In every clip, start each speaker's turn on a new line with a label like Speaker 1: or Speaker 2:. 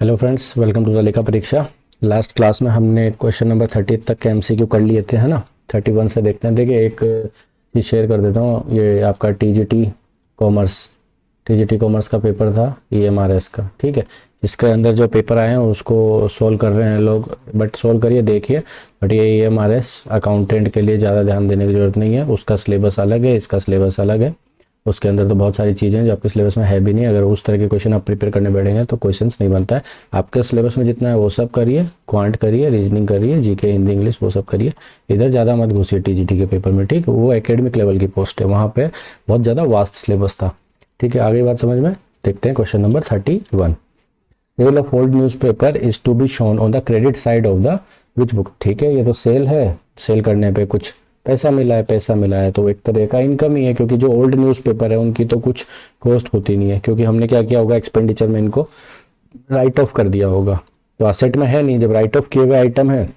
Speaker 1: Hello friends, welcome to the लेखा परीक्षा। Last class में हमने क्वेश्चन नंबर 30 तक के एमसीक्यू कर लिए थे, है ना। 31 से देखते हैं। देखिए, एक चीज़ शेयर कर देता हूँ। ये आपका टीजीटी कॉमर्स का पेपर था, ईएमआरएस का। ठीक है, इसके अंदर जो पेपर आए हैं उसको सोल्व कर रहे हैं लोग, बट सोल्व करिए, देखिए। बट ये ईएमआरएस अकाउंटेंट के लिए ज़्यादा ध्यान देने की ज़रूरत नहीं है। उसका सिलेबस अलग है, इसका सिलेबस अलग है। उसके अंदर तो बहुत सारी चीज़ें हैं जो आपके सिलेबस में है भी नहीं। अगर उस तरह के क्वेश्चन आप प्रिपेयर करने बैठेंगे तो क्वेश्चंस नहीं बनता है। आपके सिलेबस में जितना है वो सब करिए, क्वांट करिए, रीजनिंग करिए, जीके, हिंदी, इंग्लिश, वो सब करिए। इधर ज़्यादा मत घुसिए टीजीटी के पेपर में। ठीक, वो एकेडमिक लेवल की पोस्ट है, वहाँ पे बहुत ज़्यादा वास्ट सिलेबस था। ठीक है, आगे बात समझ में। देखते हैं question number 31। Sale of old newspaper is to be shown on the credit side of the which book. ठीक है, ये तो सेल है, सेल करने पे कुछ पैसा मिला है, तो एक तरह का इनकम ही है, क्योंकि जो ओल्ड न्यूज़पेपर है उनकी तो कुछ कॉस्ट होती नहीं है, क्योंकि हमने क्या किया होगा, एक्सपेंडिचर में इनको राइट ऑफ कर दिया होगा। तो असेट में है नहीं, जब राइट ऑफ किए हुए आइटम है,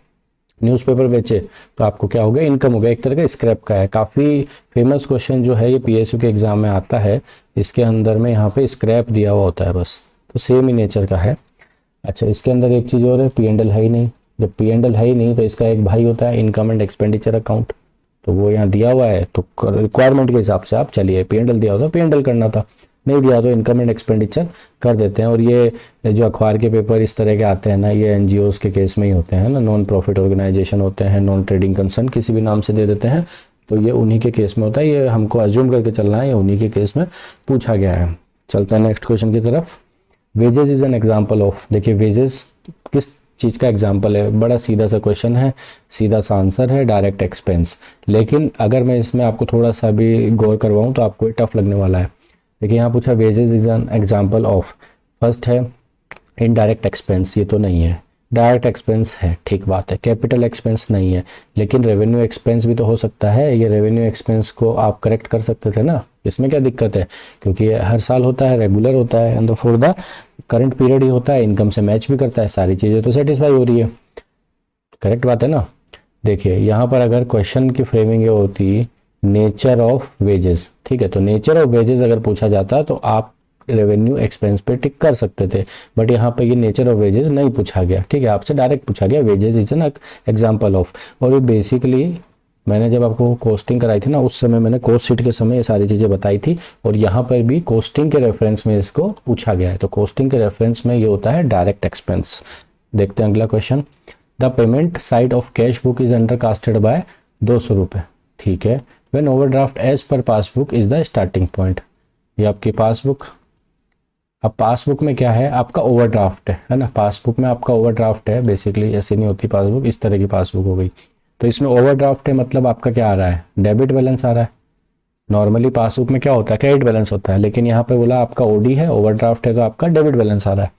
Speaker 1: न्यूज़पेपर बेचे, तो आपको क्या हो गया, इनकम हो गया। एक तरह का स्क्रैप का है। काफ़ी फेमस क्वेश्चन जो है ये पीएसयू के एग्जाम में आता है। इसके अंदर में यहाँ पे स्क्रैप दिया हुआ होता है बस, तो सेम ही नेचर का है। अच्छा, इसके अंदर एक चीज़ और है, पी&एल है ही नहीं। जब पी&एल है ही नहीं तो इसका एक भाई होता है इनकम एंड एक्सपेंडिचर अकाउंट, तो वो यहाँ दिया हुआ है, तो रिक्वायरमेंट के हिसाब से आप चलिए। पी&एल दिया होता है, पी&एल करना था, नहीं दिया तो इनकम एंड एक्सपेंडिचर कर देते हैं। और ये जो अखबार के पेपर इस तरह के आते हैं ना, ये एनजीओज के केस में ही होते हैं ना, नॉन प्रॉफिट ऑर्गेनाइजेशन होते हैं, नॉन ट्रेडिंग कंसर्न, किसी भी नाम से दे देते हैं, तो ये उन्हीं के केस में होता है। ये हमको अज्यूम करके चलना है, ये उन्हीं के केस में पूछा गया है। चलते हैं नेक्स्ट क्वेश्चन की तरफ। Wages is an example of. देखिए, वेजेस किस चीज़ का एग्जाम्पल है? बड़ा सीधा सा क्वेश्चन है, सीधा सा आंसर है, डायरेक्ट एक्सपेंस। लेकिन अगर मैं इसमें आपको थोड़ा सा भी गौर करवाऊँ तो आपको टफ लगने वाला है। देखिए, यहाँ पूछा wages is an example of. First है इनडायरेक्ट एक्सपेंस, ये तो नहीं है। डायरेक्ट एक्सपेंस है, ठीक बात है। कैपिटल एक्सपेंस नहीं है, लेकिन रेवेन्यू एक्सपेंस भी तो हो सकता है। ये रेवेन्यू एक्सपेंस को आप करेक्ट कर सकते थे ना, इसमें क्या दिक्कत है? क्योंकि ये हर साल होता है, रेगुलर होता है, and for the current period ही होता है, इनकम से मैच भी करता है, सारी चीज़ें तो सेटिस्फाई हो रही है। करेक्ट बात है ना। देखिए, यहाँ पर अगर क्वेश्चन की फ्रेमिंग ये होती नेचर ऑफ वेजेस, ठीक है, तो नेचर ऑफ वेजेस अगर पूछा जाता तो आप रेवेन्यू एक्सपेंस पे टिक कर सकते थे। बट यहाँ पे ये नेचर ऑफ वेजेस नहीं पूछा गया। ठीक है, आपसे डायरेक्ट पूछा गया wages is an example of. और ये बेसिकली मैंने जब आपको कोस्टिंग कराई थी ना, उस समय मैंने कोस्ट शीट के समय ये सारी चीज़ें बताई थी, और यहाँ पर भी कोस्टिंग के रेफरेंस में इसको पूछा गया है। तो कोस्टिंग के रेफरेंस में ये होता है डायरेक्ट एक्सपेंस। देखते हैं अगला question. The payment side of cash book is under casted by 200 रुपये। ठीक है, when overdraft as per passbook is the starting point. ये आपकी पासबुक, अब पासबुक में क्या है, आपका ओवरड्राफ्ट है ना। पासबुक में आपका ओवरड्राफ्ट है, बेसिकली ऐसी नहीं होती पासबुक, इस तरह की पासबुक हो गई। तो इसमें ओवरड्राफ्ट है, मतलब आपका क्या आ रहा है, डेबिट बैलेंस आ रहा है। नॉर्मली पासबुक में क्या होता है, क्रेडिट बैलेंस होता है, लेकिन यहाँ पे बोला आपका ओडी है, ओवरड्राफ्ट है, तो आपका डेबिट बैलेंस आ रहा है।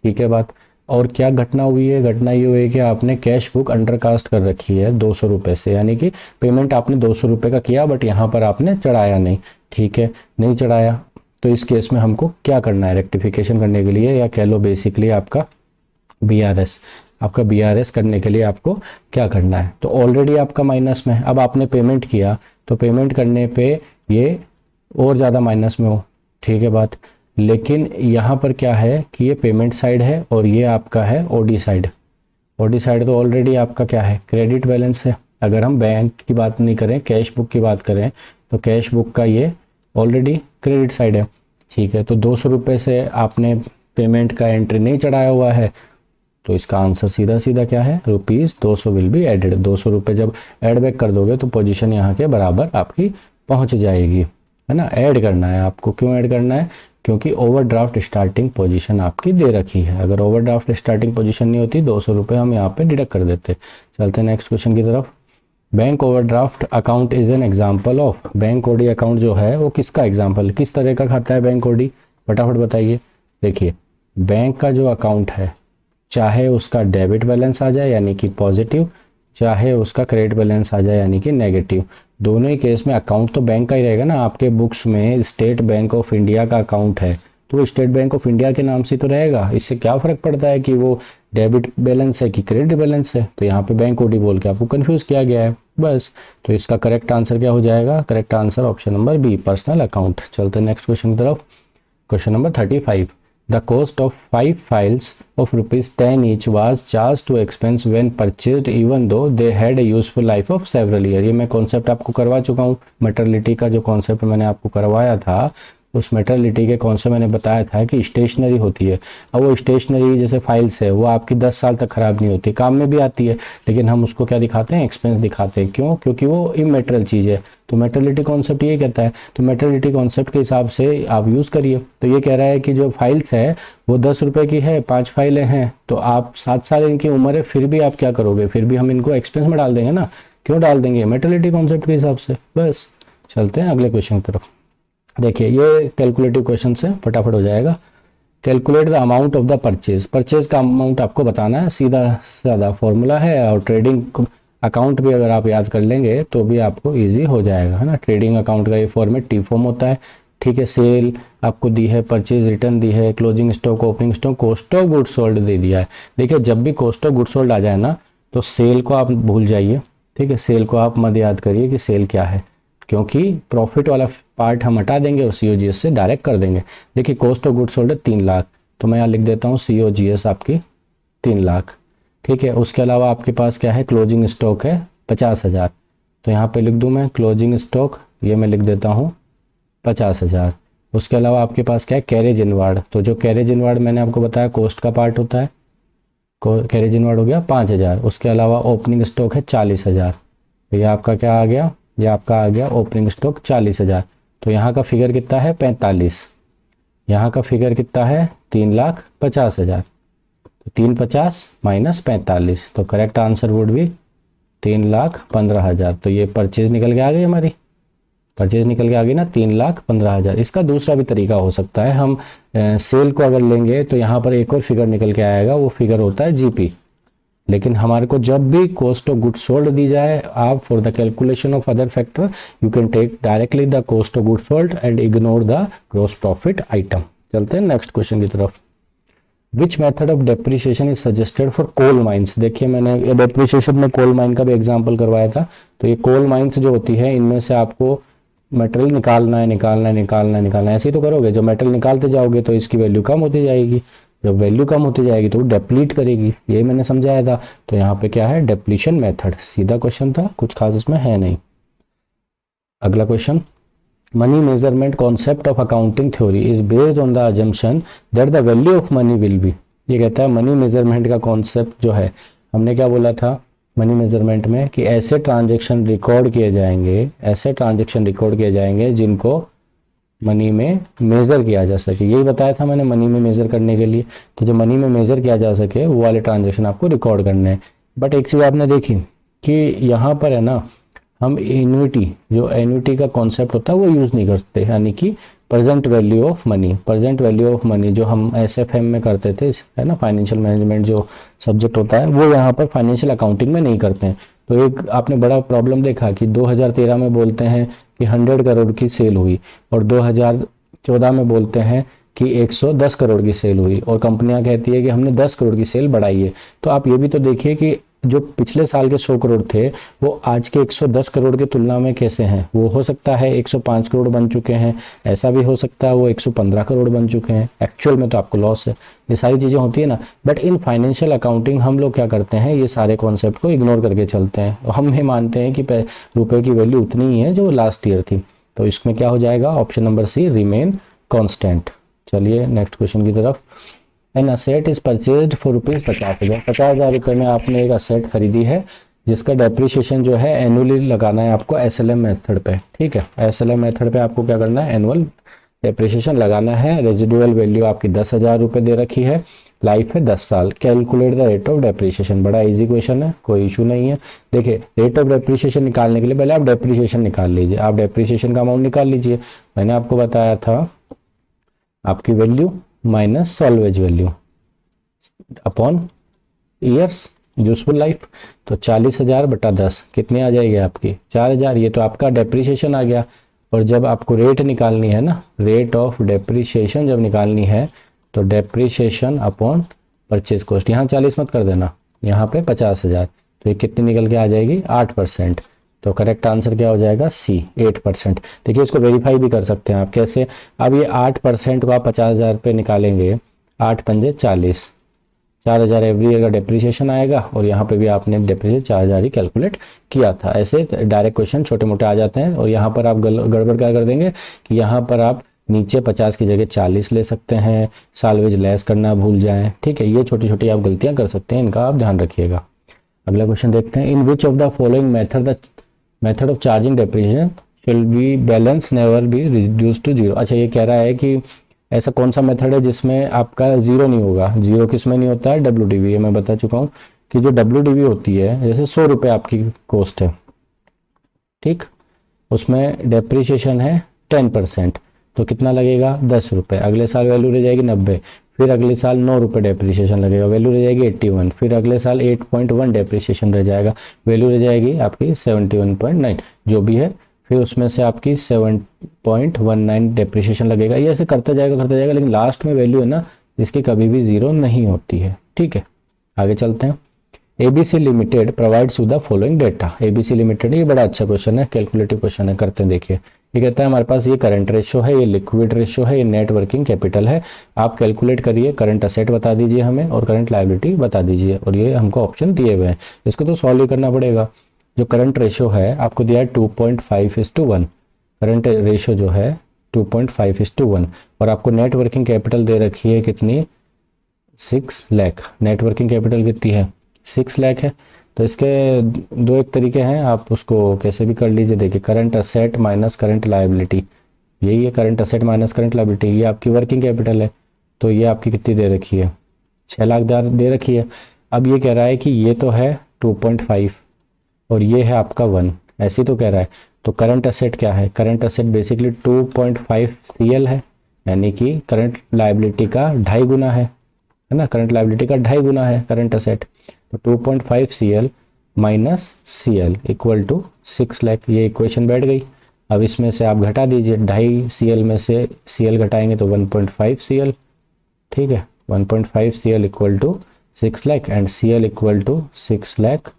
Speaker 1: ठीक है बात। और क्या घटना हुई है? घटना ये हुई है कि आपने कैश बुक अंडरकास्ट कर रखी है 200 रुपये से, यानी कि पेमेंट आपने 200 रुपये का किया, बट यहाँ पर आपने चढ़ाया नहीं। ठीक है, नहीं चढ़ाया, तो इस केस में हमको क्या करना है, रेक्टिफिकेशन करने के लिए, या कह लो बेसिकली आपका बीआरएस। आपका बीआरएस करने के लिए आपको क्या करना है? तो ऑलरेडी आपका माइनस में है, अब आपने पेमेंट किया, तो पेमेंट करने पे ये और ज़्यादा माइनस में हो। ठीक है बात। लेकिन यहाँ पर क्या है कि ये पेमेंट साइड है और ये आपका है ओडी साइड। ओडी साइड तो ऑलरेडी आपका क्या है, क्रेडिट बैलेंस है। अगर हम बैंक की बात नहीं करें, कैश बुक की बात करें, तो कैश बुक का ये ऑलरेडी क्रेडिट साइड है। ठीक है, तो 200 रुपये से आपने पेमेंट का एंट्री नहीं चढ़ाया हुआ है, तो इसका आंसर सीधा सीधा क्या है, ₹200 विल बी एडेड। 200 रुपये जब ऐड बैक कर दोगे तो पोजीशन यहाँ के बराबर आपकी पहुँच जाएगी, है ना। ऐड करना है आपको, क्यों ऐड करना है? क्योंकि ओवरड्राफ्ट स्टार्टिंग पोजीशन आपकी दे रखी है। अगर ओवरड्राफ्ट स्टार्टिंग पोजीशन नहीं होती, 200 रुपये हम यहाँ पे डिडक्ट कर देते। चलते हैं नेक्स्ट क्वेश्चन की तरफ। Bank overdraft account is an example of. Bank OD account जो है वो किसका एग्जाम्पल, किस तरह का खाता है बैंक ओडी? फटाफट बताइए। देखिए, बैंक का जो अकाउंट है, चाहे उसका डेबिट बैलेंस आ जाए यानी कि पॉजिटिव, चाहे उसका क्रेडिट बैलेंस आ जाए यानी कि नेगेटिव, दोनों ही केस में अकाउंट तो बैंक का ही रहेगा ना। आपके बुक्स में स्टेट बैंक ऑफ इंडिया का अकाउंट है, तो वो स्टेट बैंक ऑफ इंडिया के नाम से तो रहेगा। इससे क्या फ़र्क पड़ता है कि वो डेबिट बैलेंस है कि क्रेडिट बैलेंस है? तो यहाँ पे बैंक ओडी बोल के आपको कंफ्यूज किया गया है बस। तो इसका करेक्ट आंसर क्या हो जाएगा? Correct answer option number B, personal account. चलते हैं नेक्स्ट क्वेश्चन की तरफ। Question number 35। The cost of 5 files of ₹10 each was charge to expense when purchased even though they had a useful life of several year. ये मैं concept आपको करवा चुका हूँ, मेटर्निटी का जो कॉन्सेप्ट मैंने आपको करवाया था, उस मेटर्निटी के कॉन्सेप्ट मैंने बताया था कि स्टेशनरी होती है। अब वो स्टेशनरी जैसे फाइल्स है वो आपकी 10 साल तक ख़राब नहीं होती, काम में भी आती है, लेकिन हम उसको क्या दिखाते हैं, एक्सपेंस दिखाते हैं। क्यों? क्योंकि वो इमेटेरियल चीज़ है। तो मेटर्निटी कॉन्सेप्ट ये कहता है, तो मेटर्निटी कॉन्सेप्ट के हिसाब से आप यूज़ करिए। तो ये कह रहा है कि जो फाइल्स है वो 10 रुपये की है, 5 फाइलें हैं, तो आप 7 साल इनकी उम्र है, फिर भी आप क्या करोगे, फिर भी हम इनको एक्सपेंस में डाल देंगे ना। क्यों डाल देंगे? मेटर्निटी कॉन्सेप्ट के हिसाब से। बस चलते हैं अगले क्वेश्चन की तरफ। देखिए ये कैलकुलेटिव क्वेश्चन से फटाफट हो जाएगा। Calculate the amount of the purchase. Purchase का अमाउंट आपको बताना है, सीधा साधा फॉर्मूला है, और ट्रेडिंग अकाउंट भी अगर आप याद कर लेंगे तो भी आपको इजी हो जाएगा, है ना। ट्रेडिंग अकाउंट का ये फॉर्मेट टी फॉर्म होता है, ठीक है। सेल आपको दी है, परचेज रिटर्न दी है, closing stock, opening stock, cost of goods sold दे दिया है। देखिए जब भी कॉस्ट ऑफ गुड्स सोल्ड आ जाए ना तो सेल को आप भूल जाइए, ठीक है। सेल को आप मत याद करिए कि सेल क्या है, क्योंकि प्रॉफिट वाला पार्ट हम हटा देंगे और COGS से डायरेक्ट कर देंगे। देखिए कॉस्ट ऑफ गुड्स सोल्ड है 3 लाख, तो मैं यहाँ लिख देता हूँ COGS आपकी 3 लाख, ठीक है। उसके अलावा आपके पास क्या है, क्लोजिंग स्टॉक है 50,000, तो यहाँ पे लिख दूँ मैं क्लोजिंग स्टॉक, ये मैं लिख देता हूँ 50,000। उसके अलावा आपके पास क्या है, कैरेज इनवार्ड, तो जो कैरेज इनवार्ड मैंने आपको बताया कॉस्ट का पार्ट होता है, कैरेज इनवार्ड हो गया 5,000। उसके अलावा ओपनिंग स्टॉक है 40,000, तो ये आपका क्या आ गया, ये आपका आ गया ओपनिंग स्टॉक 40,000। तो यहाँ का फिगर कितना है 45, यहाँ का फिगर कितना है 3,50,000, तो 350 माइनस 45, तो करेक्ट आंसर वुड भी 3,15,000। तो ये परचेज निकल के आ गई, हमारी परचेज निकल के आ गई ना 3,15,000। इसका दूसरा भी तरीका हो सकता है, हम सेल को अगर लेंगे तो यहाँ पर एक और फिगर निकल के आएगा, वो फिगर होता है GP। लेकिन हमारे को जब भी कॉस्ट ऑफ गुड्स सोल्ड दी जाए, आप for the calculation of other factor you can take directly the cost of goods sold and ignore the gross profit item. चलते हैं नेक्स्ट क्वेश्चन की तरफ। Which method of depreciation is suggested for coal mines. देखिए मैंने ये depreciation में coal mine का भी एग्जाम्पल करवाया था। तो ये कोल माइंस जो होती है, इनमें से आपको मेटेरियल निकालना है। ऐसे ही तो करोगे, जब मेटेरियल निकालते जाओगे तो इसकी वैल्यू कम होती जाएगी, जब वैल्यू कम होती जाएगी तो वो डेप्लीट करेगी, ये मैंने समझाया था। तो यहाँ पे क्या है, डेप्लीशन मेथड। सीधा क्वेश्चन था, कुछ खास इसमें है नहीं। अगला question, money measurement concept of accounting theory is based on the assumption that the value of money will be. ये कहता है मनी मेजरमेंट का कॉन्सेप्ट जो है, हमने क्या बोला था मनी मेजरमेंट में, कि ऐसे ट्रांजेक्शन रिकॉर्ड किए जाएंगे जिनको मनी में मेज़र किया जा सके। यही बताया था मैंने, मनी में मेज़र करने के लिए, तो जो मनी में मेज़र किया जा सके वो वाले ट्रांजेक्शन आपको रिकॉर्ड करने हैं। बट एक चीज़ आपने देखी कि यहाँ पर है ना, हम एन्युटी, जो एन्युटी का कॉन्सेप्ट होता है वो यूज़ नहीं करते, यानी कि प्रेजेंट वैल्यू ऑफ मनी जो हम SFM में करते थे, है ना, फाइनेंशियल मैनेजमेंट जो सब्जेक्ट होता है, वो यहाँ पर फाइनेंशियल अकाउंटिंग में नहीं करते हैं। तो एक आपने बड़ा प्रॉब्लम देखा कि 2013 में बोलते हैं कि 100 करोड़ की सेल हुई, और 2014 में बोलते हैं कि 110 करोड़ की सेल हुई, और कंपनियां कहती है कि हमने 10 करोड़ की सेल बढ़ाई है। तो आप ये भी तो देखिए कि जो पिछले साल के 100 करोड़ थे वो आज के 110 करोड़ की तुलना में कैसे हैं। वो हो सकता है 105 करोड़ बन चुके हैं, ऐसा भी हो सकता है वो 115 करोड़ बन चुके हैं, एक्चुअल में तो आपको लॉस है। ये सारी चीज़ें होती है ना। बट इन फाइनेंशियल अकाउंटिंग हम लोग क्या करते हैं, ये सारे कॉन्सेप्ट को इग्नोर करके चलते हैं। हम ये मानते हैं कि रुपए की वैल्यू उतनी ही है जो लास्ट ईयर थी। तो इसमें क्या हो जाएगा, option number C, remain constant. चलिए नेक्स्ट क्वेश्चन की तरफ। An asset is purchased for ₹50,000। 50,000 रुपये में आपने एक असेट खरीदी है जिसका डेप्रिसिएशन जो है एनुअली लगाना है आपको SLM मेथड पे, ठीक है। SLM मेथड पे आपको क्या करना है, एनुअल डेप्रिसिएशन लगाना है। रेजिडुअल वैल्यू आपकी 10,000 रुपये दे रखी है, लाइफ है 10 साल। Calculate the rate of depreciation, बड़ा इजी क्वेश्चन है, कोई इशू नहीं है। देखिए रेट ऑफ डेप्रिसिएशन निकालने के लिए पहले आप डेप्रिसिएशन निकाल लीजिए, आप डेप्रिसिएशन का अमाउंट निकाल लीजिए। मैंने आपको बताया था आपकी value minus salvage value upon years useful life, तो 40,000 बटा 10 कितनी आ जाएगी आपकी 4,000। ये तो आपका डेप्रिसिएशन आ गया। और जब आपको रेट निकालनी है ना, रेट ऑफ डेप्रिसिएशन जब निकालनी है तो डेप्रिसिएशन अपॉन परचेज कॉस्ट, यहाँ 40 मत कर देना, यहाँ पे 50,000, तो ये कितनी निकल के आ जाएगी 8%। तो करेक्ट आंसर क्या हो जाएगा C, 8%। देखिए इसको वेरीफाई भी कर सकते हैं आप, कैसे, अब ये 8% को आप 50,000 पे निकालेंगे 8 पंजे 40, 4000 एवरी ईयर का डेप्रिसिएशन आएगा और यहाँ पे भी आपने डेप्रिसिएशन 4000 ही कैलकुलेट किया था। ऐसे डायरेक्ट क्वेश्चन छोटे मोटे आ जाते हैं। और यहाँ पर आप गड़बड़ क्या कर देंगे कि यहाँ पर आप नीचे 50 की जगह 40 ले सकते हैं, सालवेज लेस करना भूल जाएं, ठीक है। ये छोटी छोटी आप गलतियां कर सकते हैं, इनका आप ध्यान रखिएगा। अगला क्वेश्चन देखते हैं, in which of the following method of charging depreciation will be balance never be reduce to zero. अच्छा, ये कह रहा है कि ऐसा कौन सा मेथड है जिसमें आपका जीरो नहीं होगा। जीरो किस में नहीं होता है, WDV। ये मैं बता चुका हूँ कि जो WDV होती है, जैसे 100 रुपये आपकी कॉस्ट है, ठीक, उसमें डेप्रिसिएशन है 10%, तो कितना लगेगा 10 रुपये। अगले साल वैल्यू रह जाएगी 90, फिर अगले साल 9 रुपये डेप्रिसिएशन लगेगा, वैल्यू रह जाएगी 81, फिर अगले साल 8.1 डेप्रिसिएशन रह जाएगा, वैल्यू रह जाएगी आपकी 71.9 जो भी है, फिर उसमें से आपकी 7.19 डेप्रिसिएशन लगेगा। ये ऐसे करता जाएगा, लेकिन लास्ट में वैल्यू है ना इसकी कभी भी जीरो नहीं होती है, ठीक है। आगे चलते हैं, ABC limited provides with the following data. ABC limited, ये बड़ा अच्छा क्वेश्चन है, कैलकुलेटिव क्वेश्चन है, करते हैं। देखिए ये कहता है हमारे पास ये करंट रेशो है, ये लिक्विड रेशो है, ये नेट वर्किंग कैपिटल है। आप कैलकुलेट करिए, करंट असेट बता दीजिए हमें और करंट लायबिलिटी बता दीजिए, और ये हमको ऑप्शन दिए हुए हैं, इसको तो सॉल्व ही करना पड़ेगा। जो करंट रेशो है आपको दिया है 2.5:1, करंट रेशो जो है 2.5:1, और आपको नेट वर्किंग कैपिटल दे रखी है कितनी, 6 लाख। नेट वर्किंग कैपिटल कितनी है, 6 लाख है। तो इसके दो एक तरीके हैं, आप उसको कैसे भी कर लीजिए। देखिए current asset minus current liability, यही है current asset minus current liability, ये आपकी वर्किंग कैपिटल है। तो ये आपकी कितनी दे रखी है, 6 लाख दे रखी है। अब ये कह रहा है कि ये तो है 2.5 और ये है आपका 1, ऐसी तो कह रहा है। तो करंट असेट क्या है, करंट असेट बेसिकली 2.5 CL है, यानी कि करंट लायबिलिटी का 2.5 गुना है ना, करंट लायबिलिटी का 2.5 गुना है करंट असेट। तो 2.5 CL minus CL equal to 6 lakh, ये इक्वेशन बैठ गई। अब इसमें से आप घटा दीजिए, 2.5 CL में से CL घटाएंगे तो 1.5 CL, ठीक है। 1.5 CL equal to 6 lakh and CL equal to 6 lakh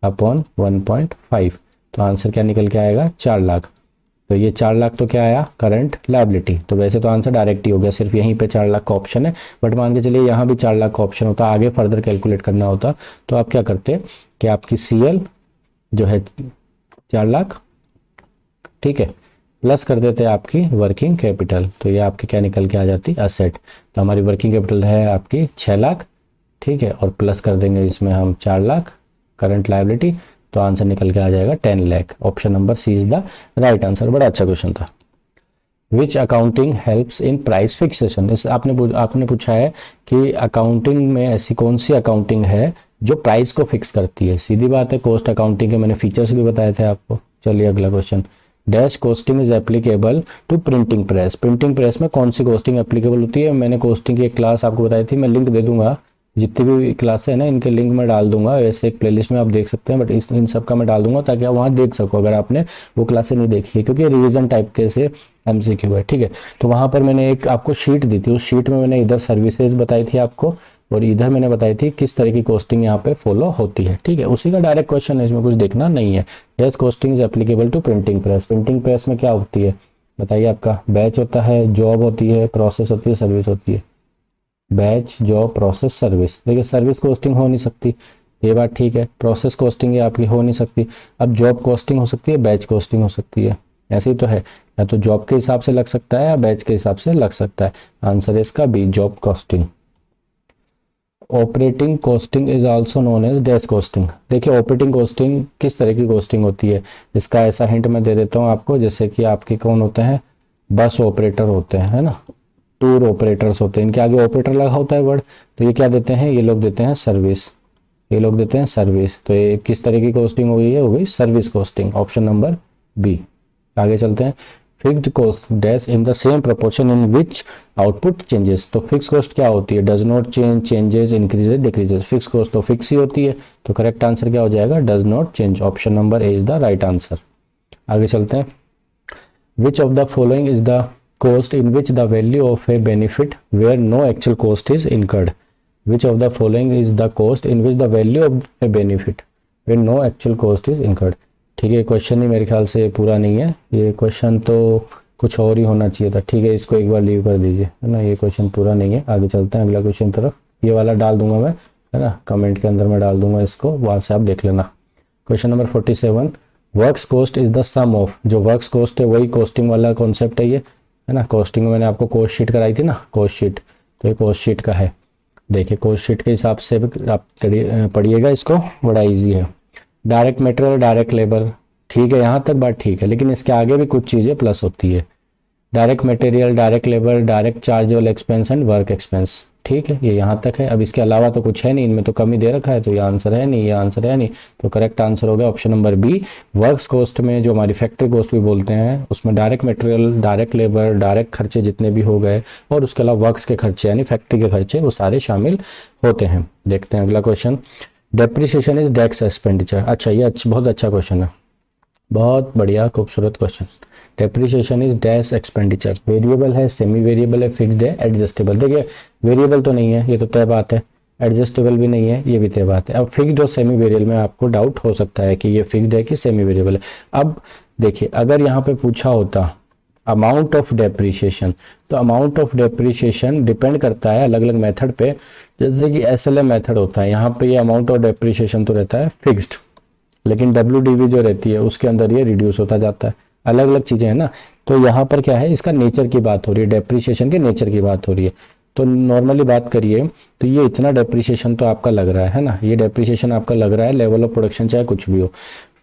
Speaker 1: upon 1.5, तो आंसर क्या निकल के आएगा, 4 लाख। तो ये 4 लाख तो क्या आया, करंट लायबिलिटी। तो वैसे तो आंसर डायरेक्ट ही हो गया, सिर्फ यहीं पे 4 लाख का ऑप्शन है, बट मान के चलिए यहाँ भी 4 लाख का ऑप्शन होता, आगे फर्दर कैलकुलेट करना होता, तो आप क्या करते कि आपकी CL जो है 4 लाख, ठीक है, प्लस कर देते आपकी वर्किंग कैपिटल, तो ये आपकी क्या निकल के आ जाती, असेट। तो हमारी वर्किंग कैपिटल है आपकी 6 लाख, ठीक है, और प्लस कर देंगे इसमें हम 4 लाख करंट लायबिलिटी, तो आंसर निकल के आ जाएगा 10 lakh. Option number C is the right answer. बड़ा अच्छा क्वेश्चन था। Which accounting helps in price fixation, इस आपने पूछा है कि अकाउंटिंग में ऐसी कौन सी अकाउंटिंग है जो प्राइस को फिक्स करती है। सीधी बात है, कॉस्ट अकाउंटिंग के मैंने फीचर्स भी बताए थे आपको। चलिए अगला question, dash costing is applicable to printing press. Printing press में कौन सी कॉस्टिंग एप्लीकेबल होती है। मैंने कॉस्टिंग की एक क्लास आपको बताई थी, मैं लिंक दे दूंगा, जितनी भी क्लास है ना इनके लिंक मैं डाल दूंगा, वैसे एक प्लेलिस्ट में आप देख सकते हैं, बट इन सब का मैं डाल दूंगा ताकि आप वहाँ देख सको अगर आपने वो क्लासें नहीं देखी है, क्योंकि रिवीजन टाइप के से MCQ है, ठीक है। तो वहाँ पर मैंने एक आपको शीट दी थी, उस शीट में मैंने इधर सर्विसेज बताई थी आपको और इधर मैंने बताई थी किस तरह की कॉस्टिंग यहाँ पे फॉलो होती है, ठीक है। उसी का डायरेक्ट क्वेश्चन है, इसमें कुछ देखना नहीं है। Yes costing is applicable to printing press. Printing press में क्या होती है बताइए, आपका बैच होता है, जॉब होती है, प्रोसेस होती है, सर्विस होती है। Batch, job, process, service. देखिए सर्विस कॉस्टिंग हो नहीं सकती, ये बात ठीक है। प्रोसेस कॉस्टिंग ये आपकी हो नहीं सकती। अब जॉब कॉस्टिंग हो सकती है, बैच कॉस्टिंग हो सकती है, ऐसे ही तो है, या तो जॉब के हिसाब से लग सकता है या बैच के हिसाब से लग सकता है। आंसर इसका B, job costing. Operating costing is also known as dash costing. देखिए ऑपरेटिंग कॉस्टिंग किस तरह की कॉस्टिंग होती है, इसका ऐसा हिंट मैं दे देता हूँ आपको, जैसे कि आपके कौन होते हैं, बस ऑपरेटर होते हैं, है ना, टूर ऑपरेटर्स होते हैं, इनके आगे ऑपरेटर लगा होता है वर्ड, तो ये क्या देते हैं, ये लोग देते हैं सर्विस, ये लोग देते हैं सर्विस। तो ये किस तरह की कॉस्टिंग हो गई है, हो गई service costing. Option number B. आगे चलते हैं, fixed cost dash in the same proportion in which output changes. तो फिक्स कॉस्ट क्या होती है, does not change, changes, increases, decreases. Fix cost तो फिक्स ही होती है, तो करेक्ट आंसर क्या हो जाएगा, does not change. Option number A is the right answer. आगे चलते हैं, which of the following is the cost in which the value of a benefit where no actual cost is incurred. Which of the following is the cost in which the value of a benefit where no actual cost is incurred. ठीक है, question ही मेरे ख्याल से पूरा नहीं है, ये question तो कुछ और ही होना चाहिए था। ठीक है, इसको एक बार लीव कर दीजिए, है ना, ये क्वेश्चन पूरा नहीं है। आगे चलते हैं अगला क्वेश्चन तरफ। ये वाला डाल दूंगा मैं, है ना, कमेंट के अंदर मैं डाल दूंगा इसको, वहाँ से आप देख लेना। Question number 47, works cost is the sum of, जो वर्क्स कॉस्ट है वही कॉस्टिंग वाला कॉन्सेप्ट है ये, है ना। कॉस्टिंग में मैंने आपको कॉस्ट शीट कराई थी ना, कॉस्ट शीट, तो ये कॉस्ट शीट का है। देखिए कॉस्ट शीट के हिसाब से आप पढ़िएगा इसको, बड़ा ईजी है। डायरेक्ट मटेरियल, डायरेक्ट लेबर, ठीक है, यहाँ तक बात ठीक है, लेकिन इसके आगे भी कुछ चीज़ें प्लस होती है। Direct material, direct labour, direct chargeable expense and work expense, ठीक है, ये यहाँ तक है। अब इसके अलावा तो कुछ है नहीं, इनमें तो कम ही दे रखा है, तो ये आंसर है नहीं, ये आंसर है नहीं। तो करेक्ट आंसर हो गया option number B. Works cost में जो हमारी फैक्ट्री कॉस्ट भी बोलते हैं, उसमें direct material, direct labour, direct खर्चे जितने भी हो गए, और उसके अलावा वर्क्स के खर्चे यानी फैक्ट्री के खर्चे, वो सारे शामिल होते हैं। देखते हैं अगला question. Depreciation is dash expenditure. अच्छा, ये बहुत अच्छा क्वेश्चन है, बहुत बढ़िया खूबसूरत question. Depreciation is dash expenditure, variable है, सेमी वेरिएबल है, फिक्स्ड है, एडजस्टेबल। देखिए वेरिएबल तो नहीं है, ये तो तय बात है, एडजस्टेबल भी नहीं है, ये भी तय बात है। अब फिक्स्ड और सेमी वेरिएबल में आपको डाउट हो सकता है कि ये फिक्स्ड है कि सेमी वेरिएबल है। अब देखिए अगर यहाँ पे पूछा होता अमाउंट ऑफ डेप्रिसिएशन, तो अमाउंट ऑफ डेप्रिसिएशन डिपेंड करता है अलग अलग मेथड पे। जैसे कि SLM मेथड होता है, यहाँ पे ये अमाउंट ऑफ डेप्रिसिएशन तो रहता है फिक्स्ड, लेकिन WDV जो रहती है उसके अंदर ये रिड्यूस होता जाता है, अलग अलग चीज़ें हैं ना। तो यहाँ पर क्या है, इसका नेचर की बात हो रही है, डेप्रिसिएशन के नेचर की बात हो रही है। तो नॉर्मली बात करिए तो ये इतना डेप्रिसिएशन तो आपका लग रहा है ना, ये डेप्रिसिएशन आपका लग रहा है, लेवल ऑफ प्रोडक्शन चाहे कुछ भी हो।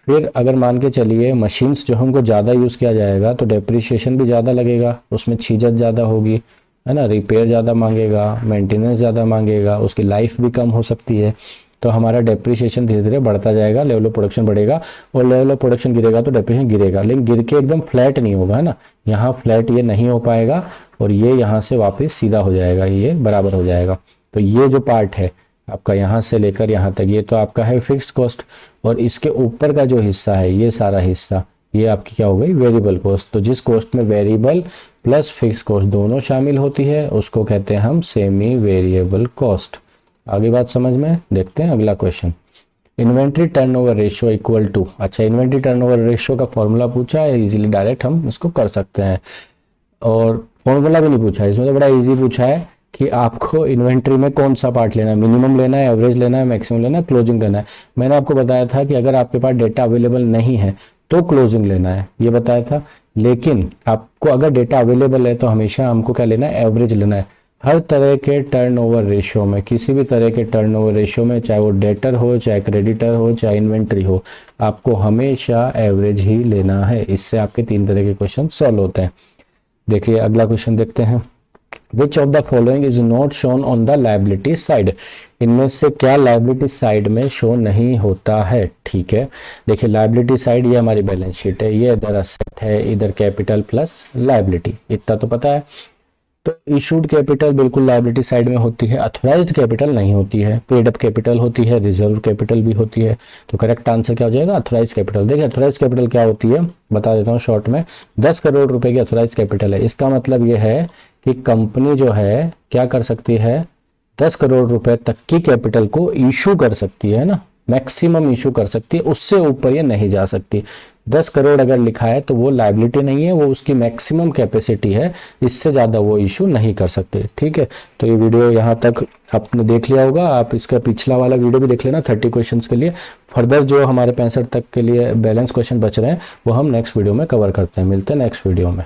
Speaker 1: फिर अगर मान के चलिए मशीन्स जो है उनको ज़्यादा यूज़ किया जाएगा तो डेप्रिसिएशन भी ज़्यादा लगेगा, उसमें छीजत ज़्यादा होगी, है ना, रिपेयर ज़्यादा मांगेगा, मेंटेनेंस ज़्यादा मांगेगा, उसकी लाइफ भी कम हो सकती है। तो हमारा डेप्रिसिएशन धीरे धीरे बढ़ता जाएगा, लेवल ऑफ प्रोडक्शन बढ़ेगा, और लेवल ऑफ प्रोडक्शन गिरेगा तो डेप्रिसिएशन गिरेगा, लेकिन गिर के एकदम फ्लैट नहीं होगा, है ना। यहाँ फ्लैट ये नहीं हो पाएगा, और ये यहाँ से वापस सीधा हो जाएगा, ये बराबर हो जाएगा। तो ये जो पार्ट है आपका यहाँ से लेकर यहाँ तक, ये तो आपका है फिक्स्ड कॉस्ट, और इसके ऊपर का जो हिस्सा है, ये सारा हिस्सा, ये आपकी क्या हो गई, वेरिएबल कॉस्ट। तो जिस कॉस्ट में वेरिएबल प्लस फिक्स कॉस्ट दोनों शामिल होती है उसको कहते हैं हम सेमी वेरिएबल कॉस्ट। आगे बात समझ में, देखते हैं अगला question. Inventory turnover ratio equal to, अच्छा इन्वेंट्री टर्नओवर रेशियो का फॉर्मूला पूछा है, इजीली डायरेक्ट हम इसको कर सकते हैं, और फॉर्मूला भी नहीं पूछा है इसमें, तो बड़ा इजी पूछा है कि आपको इन्वेंट्री में कौन सा पार्ट लेना है, मिनिमम लेना है, एवरेज लेना है, मैक्सिमम लेना है, क्लोजिंग लेना है। मैंने आपको बताया था कि अगर आपके पास डेटा अवेलेबल नहीं है तो क्लोजिंग लेना है, ये बताया था। लेकिन आपको अगर डेटा अवेलेबल है तो हमेशा हमको क्या लेना है, एवरेज लेना है। हर तरह के टर्नओवर रेशियो में, किसी भी तरह के टर्नओवर रेशियो में, चाहे वो डेटर हो, चाहे क्रेडिटर हो, चाहे इन्वेंट्री हो, आपको हमेशा एवरेज ही लेना है। इससे आपके 3 तरह के क्वेश्चन सॉल्व होते हैं। देखिए अगला क्वेश्चन देखते हैं। Which of the following is not shown on the liability side, इनमें से क्या लायबिलिटी साइड में शो नहीं होता है। ठीक है, देखिए लायबिलिटी साइड ये हमारी बैलेंस शीट है, ये इधर असेट है, इधर कैपिटल प्लस लायबिलिटी, इतना तो पता है। तो इशूड कैपिटल बिल्कुल लायबिलिटी साइड में होती है, अथोराइज्ड कैपिटल नहीं होती है, पेड अप कैपिटल होती है, रिजर्व कैपिटल भी होती है। तो करेक्ट आंसर क्या हो जाएगा, अथोराइज्ड कैपिटल। देखिए अथोराइज्ड कैपिटल क्या होती है बता देता हूँ शॉर्ट में। 10 करोड़ रुपए की अथोराइज्ड कैपिटल है, इसका मतलब ये है कि कंपनी जो है क्या कर सकती है, 10 करोड़ रुपए तक की कैपिटल को इशू कर सकती है ना, मैक्सिमम इशू कर सकती है, उससे ऊपर ये नहीं जा सकती। 10 करोड़ अगर लिखा है तो वो लायबिलिटी नहीं है, वो उसकी मैक्सिमम कैपेसिटी है, इससे ज़्यादा वो इशू नहीं कर सकते। ठीक है, तो ये वीडियो यहाँ तक आपने देख लिया होगा, आप इसका पिछला वाला वीडियो भी देख लेना 30 क्वेश्चंस के लिए। फर्दर जो हमारे 65 तक के लिए बैलेंस क्वेश्चन बच रहे हैं वो हम नेक्स्ट वीडियो में कवर करते हैं। मिलते हैं नेक्स्ट वीडियो में।